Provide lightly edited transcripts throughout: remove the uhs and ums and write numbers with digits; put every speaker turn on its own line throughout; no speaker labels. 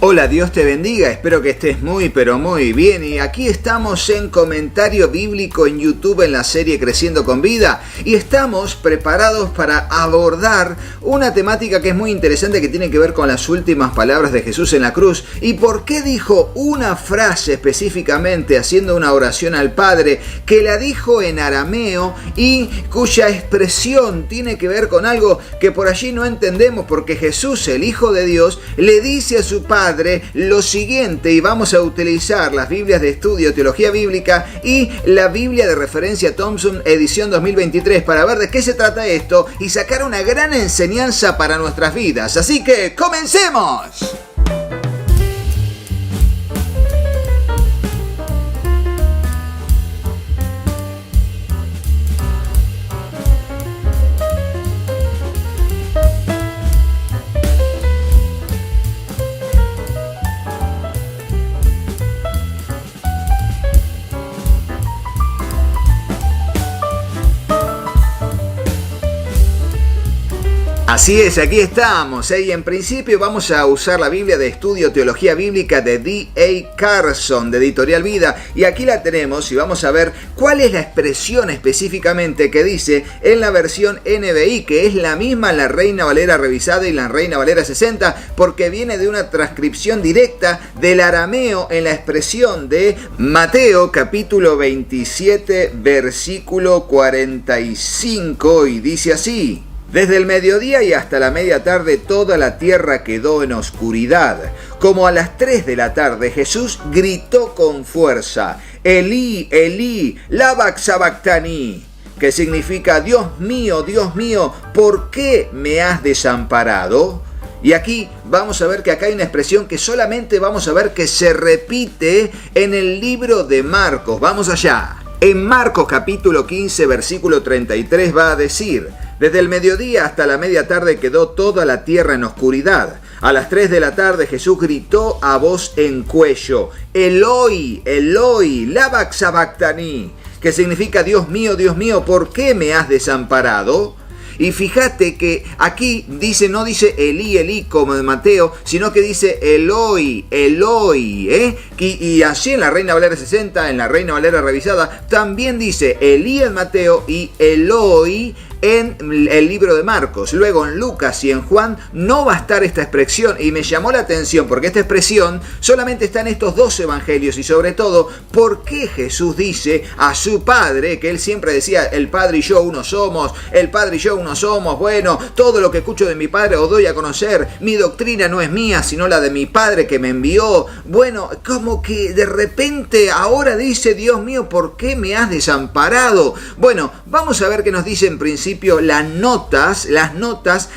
Hola, Dios te bendiga, espero que estés muy pero muy bien y aquí estamos en Comentario Bíblico en YouTube en la serie Creciendo con Vida y estamos preparados para abordar una temática que es muy interesante que tiene que ver con las últimas palabras de Jesús en la cruz y por qué dijo una frase específicamente haciendo una oración al Padre que la dijo en arameo y cuya expresión tiene que ver con algo que por allí no entendemos porque Jesús, el Hijo de Dios, le dice a su Padre lo siguiente, y vamos a utilizar las Biblias de estudio Teología Bíblica y la Biblia de referencia Thompson edición 2023 para ver de qué se trata esto y sacar una gran enseñanza para nuestras vidas. Así que ¡comencemos! Así es, aquí estamos, y en principio vamos a usar la Biblia de estudio Teología Bíblica de D.A. Carson, de Editorial Vida, y aquí la tenemos y vamos a ver cuál es la expresión específicamente que dice en la versión NBI, que es la misma en la Reina Valera revisada y la Reina Valera 60, porque viene de una transcripción directa del arameo en la expresión de Mateo capítulo 27, versículo 45, y dice así: Desde el mediodía y hasta la media tarde toda la tierra quedó en oscuridad. Como a las 3 de la tarde Jesús gritó con fuerza: Elí, Elí, lama sabactani, que significa Dios mío, ¿por qué me has desamparado? Y aquí vamos a ver que acá hay una expresión que solamente vamos a ver que se repite en el libro de Marcos. Vamos allá. En Marcos capítulo 15 versículo 33 va a decir: Desde el mediodía hasta la media tarde quedó toda la tierra en oscuridad. A las 3 de la tarde Jesús gritó a voz en cuello: Eloi, Eloi, lama sabactani, que significa Dios mío, ¿por qué me has desamparado? Y fíjate que aquí dice, no dice Elí, Elí como en Mateo, sino que dice Eloi, Eloi, y así en la Reina Valera 60, en la Reina Valera revisada, también dice Elí en Mateo y Eloi en el libro de Marcos. Luego en Lucas y en Juan no va a estar esta expresión, y me llamó la atención porque esta expresión solamente está en estos dos evangelios, y sobre todo, ¿por qué Jesús dice a su Padre, que él siempre decía, el Padre y yo uno somos, el Padre y yo uno somos, bueno, todo lo que escucho de mi Padre os doy a conocer, mi doctrina no es mía, sino la de mi Padre que me envió? Bueno, como que de repente ahora dice, Dios mío, ¿por qué me has desamparado? Bueno, vamos a ver qué nos dice en principio las notas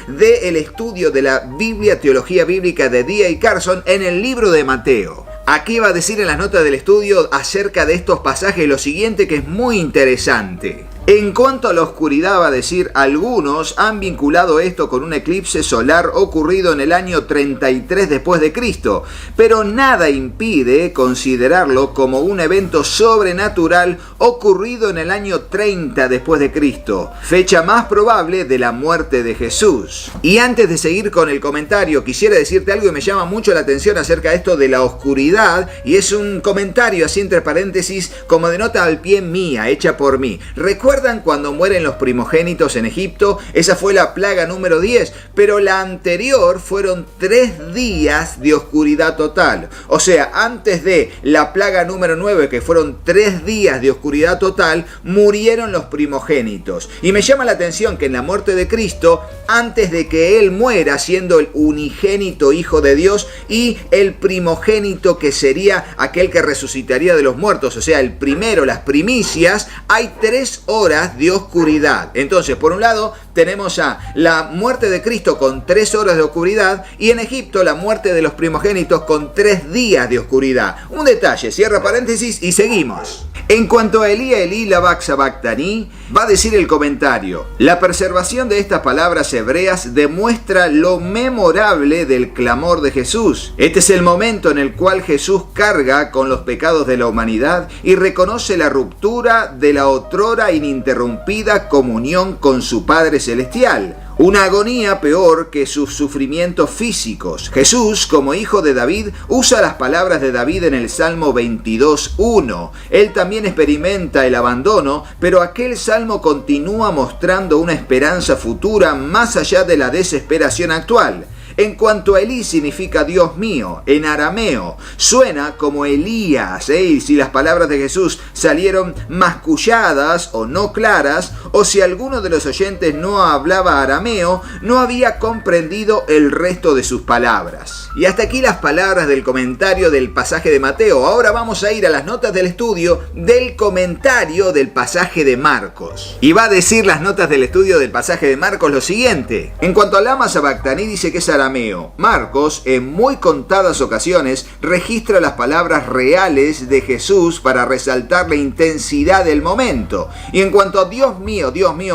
del estudio de la Biblia Teología Bíblica de D.A. Carson en el libro de Mateo. Aquí va a decir en las notas del estudio acerca de estos pasajes lo siguiente, que es muy interesante. En cuanto a la oscuridad, va a decir, algunos han vinculado esto con un eclipse solar ocurrido en el año 33 después de Cristo, pero nada impide considerarlo como un evento sobrenatural ocurrido en el año 30 después de Cristo, fecha más probable de la muerte de Jesús. Y antes de seguir con el comentario, quisiera decirte algo que me llama mucho la atención acerca de esto de la oscuridad, y es un comentario así entre paréntesis como de nota al pie mía, hecha por mí. ¿Recuerdan cuando mueren los primogénitos en Egipto? Esa fue la plaga número 10, pero la anterior fueron 3 días de oscuridad total. O sea, antes de la plaga número 9, que fueron 3 días de oscuridad total, murieron los primogénitos. Y me llama la atención que en la muerte de Cristo, antes de que Él muera, siendo el unigénito Hijo de Dios y el primogénito que sería aquel que resucitaría de los muertos, o sea, el primero, las primicias, hay 3 horas de oscuridad. Entonces, por un lado, tenemos a la muerte de Cristo con 3 horas de oscuridad, y en Egipto la muerte de los primogénitos con 3 días de oscuridad. Un detalle, cierra paréntesis y seguimos. En cuanto a Elí, Elí, lama sabactani, va a decir el comentario: la preservación de estas palabras hebreas demuestra lo memorable del clamor de Jesús. Este es el momento en el cual Jesús carga con los pecados de la humanidad y reconoce la ruptura de la otrora ininterrumpida comunión con su Padre Celestial. Una agonía peor que sus sufrimientos físicos. Jesús, como hijo de David, usa las palabras de David en el Salmo 22:1. Él también experimenta el abandono, pero aquel salmo continúa mostrando una esperanza futura más allá de la desesperación actual. En cuanto a Elí, significa Dios mío, en arameo. Suena como Elías, y si las palabras de Jesús salieron masculladas o no claras, o si alguno de los oyentes no hablaba arameo, no había comprendido el resto de sus palabras. Y hasta aquí las palabras del comentario del pasaje de Mateo. Ahora vamos a ir a las notas del estudio del comentario del pasaje de Marcos. Y va a decir las notas del estudio del pasaje de Marcos lo siguiente. En cuanto al lama sabactaní, dice que es arameo. Marcos, en muy contadas ocasiones, registra las palabras reales de Jesús para resaltar la intensidad del momento. Y en cuanto a Dios mío,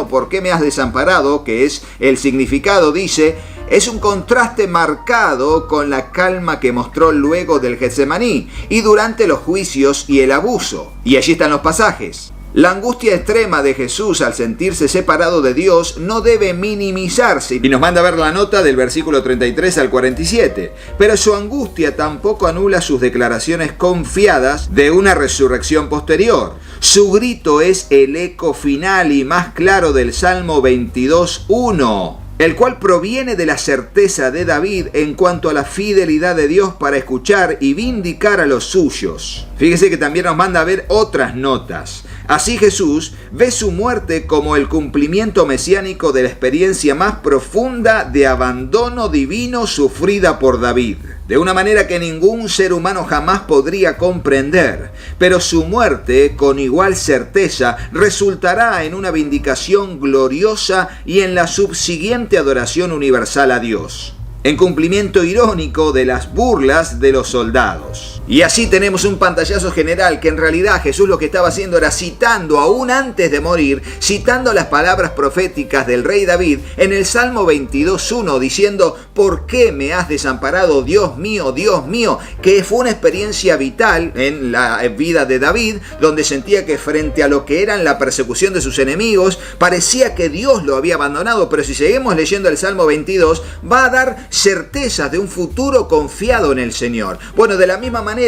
¿por qué me has desamparado?, que es el significado, dice, es un contraste marcado con la calma que mostró luego del Getsemaní y durante los juicios y el abuso. Y allí están los pasajes. La angustia extrema de Jesús al sentirse separado de Dios no debe minimizarse. Y nos manda a ver la nota del versículo 33 al 47. Pero su angustia tampoco anula sus declaraciones confiadas de una resurrección posterior. Su grito es el eco final y más claro del Salmo 22:1. El cual proviene de la certeza de David en cuanto a la fidelidad de Dios para escuchar y vindicar a los suyos. Fíjese que también nos manda a ver otras notas. Así Jesús ve su muerte como el cumplimiento mesiánico de la experiencia más profunda de abandono divino sufrida por David, de una manera que ningún ser humano jamás podría comprender. Pero su muerte, con igual certeza, resultará en una vindicación gloriosa y en la subsiguiente adoración universal a Dios, en cumplimiento irónico de las burlas de los soldados. Y así tenemos un pantallazo general que en realidad Jesús lo que estaba haciendo era citando, aún antes de morir, citando las palabras proféticas del rey David en el Salmo 22:1, diciendo: ¿por qué me has desamparado, Dios mío, Dios mío? Que fue una experiencia vital en la vida de David, donde sentía que frente a lo que eran la persecución de sus enemigos, parecía que Dios lo había abandonado. Pero si seguimos leyendo el Salmo 22, va a dar certezas de un futuro confiado en el Señor. Bueno, de la misma manera,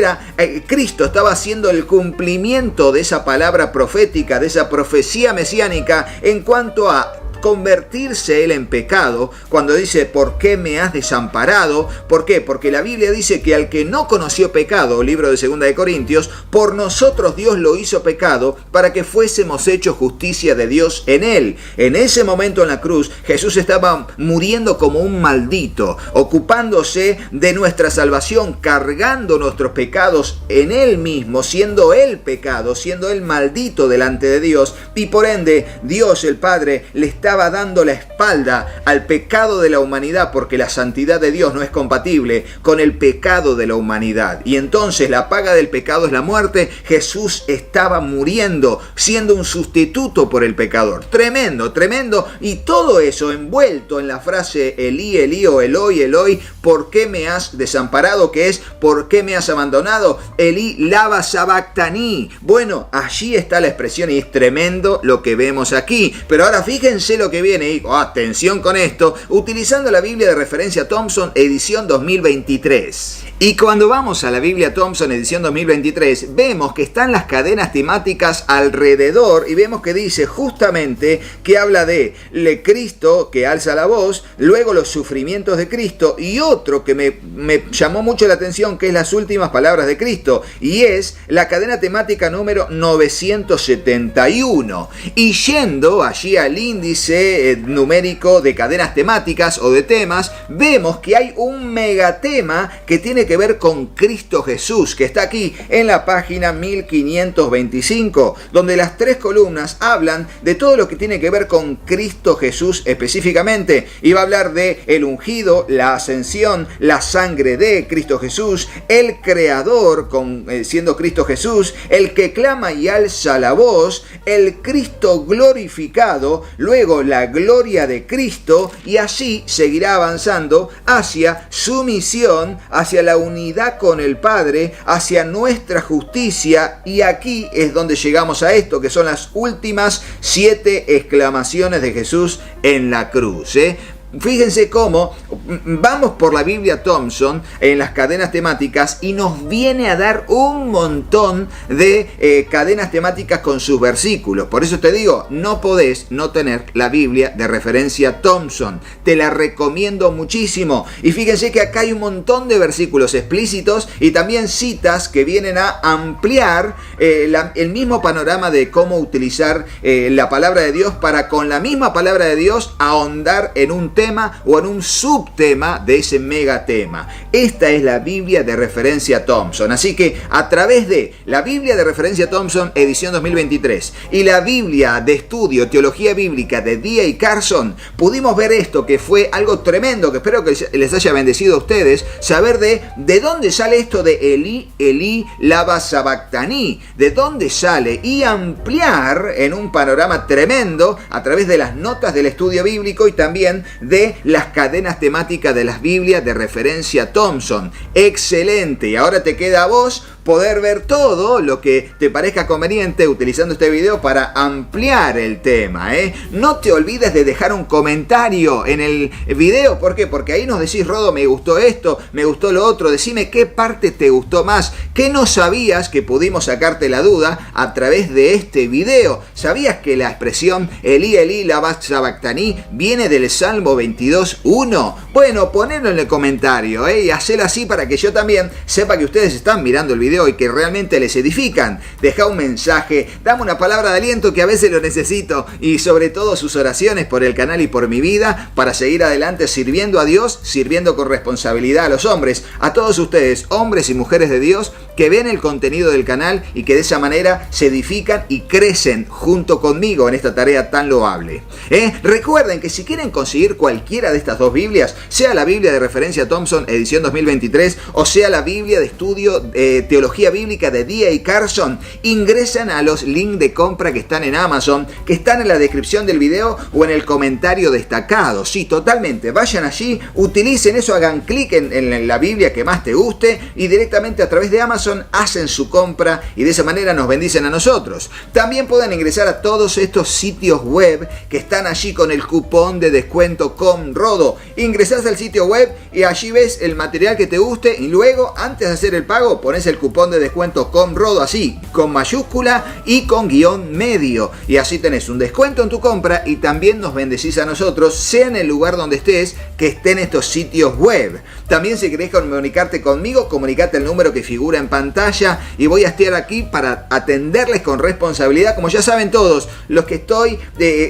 Cristo estaba haciendo el cumplimiento de esa palabra profética, de esa profecía mesiánica en cuanto a convertirse él en pecado, cuando dice: ¿por qué me has desamparado? ¿Por qué? Porque la Biblia dice que al que no conoció pecado, libro de 2 de Corintios, por nosotros Dios lo hizo pecado para que fuésemos hechos justicia de Dios en él. En ese momento en la cruz, Jesús estaba muriendo como un maldito, ocupándose de nuestra salvación, cargando nuestros pecados en él mismo, siendo él pecado, siendo él maldito delante de Dios, y por ende Dios el Padre le estaba dando la espalda al pecado de la humanidad, porque la santidad de Dios no es compatible con el pecado de la humanidad. Y entonces la paga del pecado es la muerte. Jesús estaba muriendo, siendo un sustituto por el pecador. Tremendo, tremendo. Y todo eso envuelto en la frase Elí, Elí, o Eloi, Eloi, ¿por qué me has desamparado? Que es: ¿por qué me has abandonado? Elí lama sabactaní. Bueno, allí está la expresión y es tremendo lo que vemos aquí. Pero ahora fíjense lo que viene, y atención con esto, utilizando la Biblia de referencia Thompson, edición 2023. Y cuando vamos a la Biblia Thompson, edición 2023, vemos que están las cadenas temáticas alrededor, y vemos que dice justamente que habla de Cristo que alza la voz, luego los sufrimientos de Cristo, y otro que me llamó mucho la atención, que es las últimas palabras de Cristo, y es la cadena temática número 971. Y yendo allí al índice numérico de cadenas temáticas o de temas, vemos que hay un megatema que tiene que ver con Cristo Jesús, que está aquí en la página 1525, donde las 3 columnas hablan de todo lo que tiene que ver con Cristo Jesús específicamente, y va a hablar de el ungido, la ascensión, la sangre de Cristo Jesús, el creador siendo Cristo Jesús, el que clama y alza la voz, el Cristo glorificado, luego la gloria de Cristo, y así seguirá avanzando hacia su misión, hacia la unidad con el Padre, hacia nuestra justicia, y aquí es donde llegamos a esto, que son las últimas 7 exclamaciones de Jesús en la cruz. Fíjense cómo vamos por la Biblia Thompson en las cadenas temáticas y nos viene a dar un montón de cadenas temáticas con sus versículos. Por eso te digo, no podés no tener la Biblia de referencia Thompson. Te la recomiendo muchísimo. Y fíjense que acá hay un montón de versículos explícitos y también citas que vienen a ampliar el mismo panorama de cómo utilizar la palabra de Dios para, con la misma palabra de Dios, ahondar en un tema o en un subtema de ese megatema. Esta es la Biblia de referencia Thompson. Así que a través de la Biblia de referencia Thompson edición 2023 y la Biblia de estudio teología bíblica de D.A. Carson, pudimos ver esto, que fue algo tremendo, que espero que les haya bendecido a ustedes, saber de dónde sale esto de Elí, Elí, lama sabactaní, de dónde sale, y ampliar en un panorama tremendo a través de las notas del estudio bíblico y también de las cadenas temáticas de las Biblias de referencia Thompson. Excelente. Y ahora te queda a vos poder ver todo lo que te parezca conveniente utilizando este video para ampliar el tema. No te olvides de dejar un comentario en el video. ¿Por qué? Porque ahí nos decís: Rodo, me gustó esto, me gustó lo otro. Decime qué parte te gustó más, qué no sabías que pudimos sacarte la duda a través de este video. ¿Sabías que la expresión Elí, Elí, lama sabactaní viene del Salmo 22:1? Bueno, ponelo en el comentario y hacelo así para que yo también sepa que ustedes están mirando el video y que realmente les edifican. Deja un mensaje, dame una palabra de aliento, que a veces lo necesito, y sobre todo sus oraciones por el canal y por mi vida, para seguir adelante sirviendo a Dios, sirviendo con responsabilidad a los hombres, a todos ustedes, hombres y mujeres de Dios, que ven el contenido del canal y que de esa manera se edifican y crecen junto conmigo en esta tarea tan loable. Recuerden que si quieren conseguir cualquiera de estas dos Biblias, sea la Biblia de referencia Thompson edición 2023 o sea la Biblia de estudio teología bíblica de D.A. Carson, ingresan a los links de compra que están en Amazon, que están en la descripción del video o en el comentario destacado. Sí, totalmente. Vayan allí, utilicen eso, hagan clic en la Biblia que más te guste y directamente a través de Amazon hacen su compra y de esa manera nos bendicen a nosotros. También pueden ingresar a todos estos sitios web que están allí con el cupón de descuento COMRODO. Ingresás al sitio web y allí ves el material que te guste y luego, antes de hacer el pago, pones el cupón de descuento COMRODO así, con mayúscula y con guión medio. Y así tenés un descuento en tu compra y también nos bendecís a nosotros, sea en el lugar donde estés, que estén estos sitios web. También si querés comunicarte conmigo, comunicate el número que figura en pantalla y voy a estar aquí para atenderles con responsabilidad, como ya saben todos los que estoy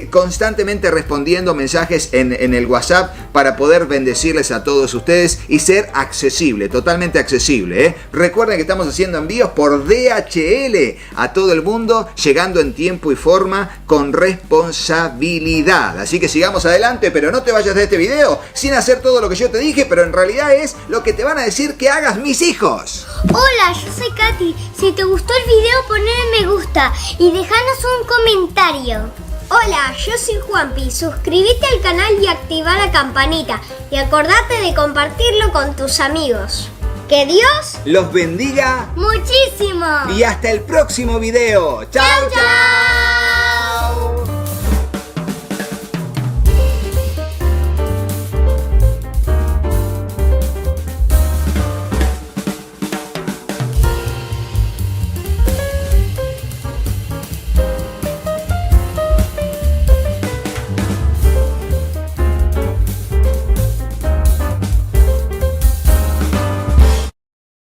constantemente respondiendo mensajes en el WhatsApp para poder bendecirles a todos ustedes y ser accesible, totalmente accesible. Recuerden que estamos haciendo envíos por DHL a todo el mundo, llegando en tiempo y forma con responsabilidad. Así que sigamos adelante, pero no te vayas de este video sin hacer todo lo que yo te dije, pero en realidad es lo que te van a decir que hagas mis hijos.
Hola, yo soy Katy. Si te gustó el video, ponle me gusta y dejanos un comentario. Hola, yo soy Juanpi. Suscríbete al canal y activa la campanita. Y acordate de compartirlo con tus amigos. Que Dios
los bendiga
muchísimo.
Y hasta el próximo video. ¡Chao, chao!